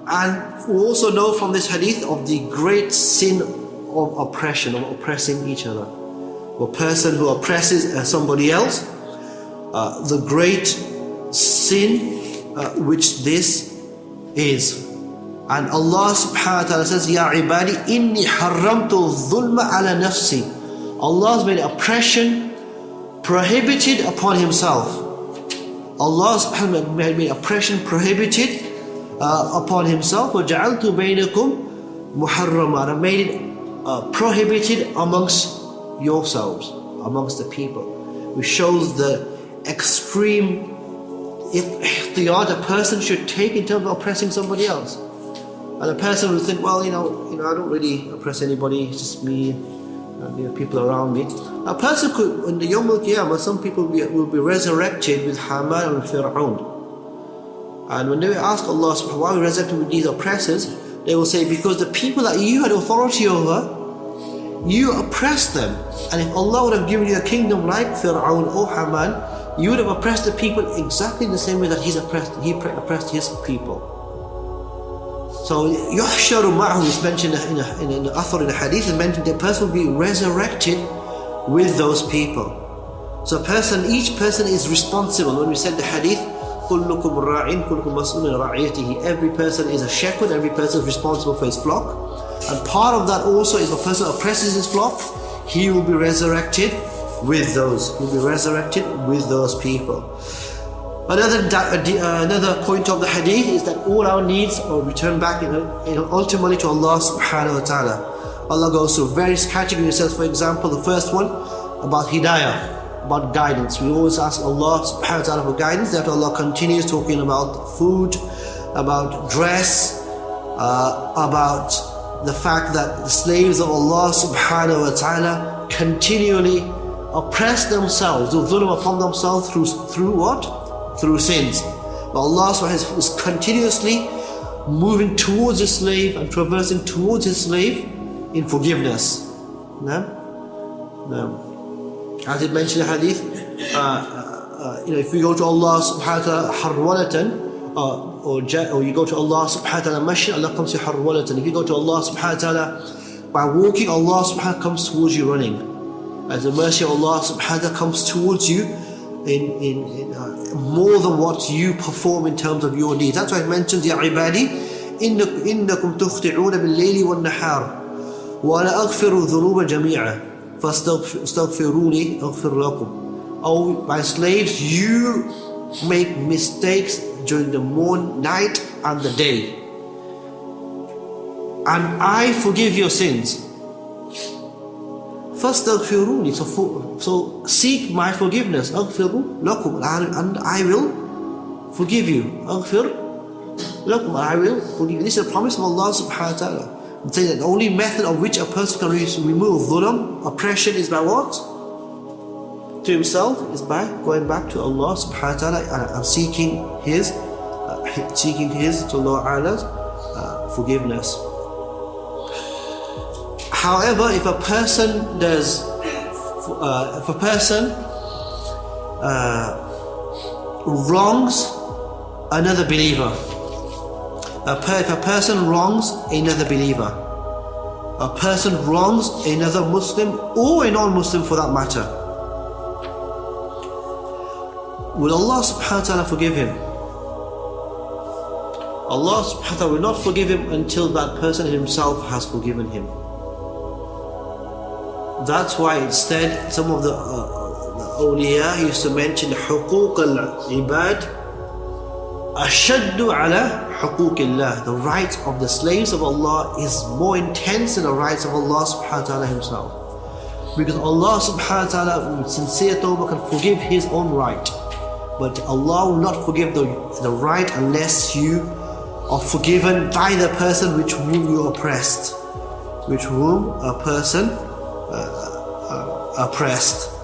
And we also know from this hadith of the great sin of oppression, of oppressing each other. A person who oppresses somebody else, the great sin which this is. And Allah subhanahu wa ta'ala says, Ya ibadi inni haramtu dhulma ala nafsi. Allah has made oppression prohibited upon Himself. Allah subhanahu wa ta'ala made oppression prohibited upon Himself. وَجَعَلْتُ بَيْنَكُمْ مُحَرَّمًا. I made it prohibited amongst yourselves, amongst the people. Which shows the extreme ihtiyat a person should take in terms of oppressing somebody else. And a person will think, well, I don't really oppress anybody, it's just me and people around me. A person could, in the Yawm al-Qiyamah, some people will be resurrected with Haman and Fir'aun. And when they ask Allah subhanahu wa ta'ala, why we resurrected with these oppressors, they will say, because the people that you had authority over, you oppressed them. And if Allah would have given you a kingdom like Fir'aun or Haman, you would have oppressed the people exactly the same way that he oppressed his people. So yuhsharu ma'ahu is mentioned in the author in the hadith, and mentioned the person will be resurrected with those people. So each person is responsible. When we said the hadith, كُلُّكُمْ رَاعٍ كُلُّكُمْ مَسْئُولٌ رَعِيَّتِهِ, every person is a shepherd, every person is responsible for his flock. And part of that also is if a person oppresses his flock, he will be resurrected with those. He will be resurrected with those people. Another point of the hadith is that all our needs are returned back ultimately to Allah subhanahu wa ta'ala. Allah goes through various categories. For example, the first one about hidayah, about guidance. We always ask Allah subhanahu wa ta'ala for guidance. That Allah continues talking about food, about dress, about the fact that the slaves of Allah subhanahu wa ta'ala continually oppress themselves, do dhulm upon themselves through what? Through sins. But Allah subhanahu wa ta'ala is continuously moving towards His slave and traversing towards His slave in forgiveness. As it mentioned in the hadith, if we go to Allah subhanahu wa ta'ala harwalatan, or you go to Allah subhanahu wa ta'ala mashin, Allah comes to you harwalatan. If you go to Allah subhanahu wa ta'ala by walking, Allah subhanahu wa ta'ala comes towards you running. As the mercy of Allah subhanahu wa ta'ala comes towards you in more than what you perform in terms of your deeds. That's why it mentions, Ya ibadi, innakum tukhti'una bil-layli wal-nahar wa la aghfiru dhunuba jami'a fastaghfiruni aghfir lakum. Oh, my slaves, you make mistakes during the night and the day, and I forgive your sins. فَاسْتَغْفِرُونِ, so seek my forgiveness. أَغْفِرُ لَكُمْ, and I will forgive you. أَغْفِرْ لَكُمْ, I will forgive you. This is a promise of Allah subhanahu wa ta'ala. It says that the only method of which a person can remove dhulm, oppression, is by what? To himself, is by going back to Allah subhanahu wa ta'ala and seeking His to Allah forgiveness. However, if a person wrongs another believer, if a person wrongs another believer, a person wrongs another Muslim or a non-Muslim for that matter, will Allah subhanahu wa ta'ala forgive him? Allah subhanahu wa ta'ala will not forgive him until that person himself has forgiven him. That's why instead some of the awliya used to mention حقوق العباد أشد على حقوق الله. The rights of the slaves of Allah is more intense than the rights of Allah subhanahu wa ta'ala Himself. Because Allah subhanahu wa ta'ala with sincere tawbah can forgive His own right. But Allah will not forgive the right unless you are forgiven by the person which whom you oppressed. Which whom a person oppressed.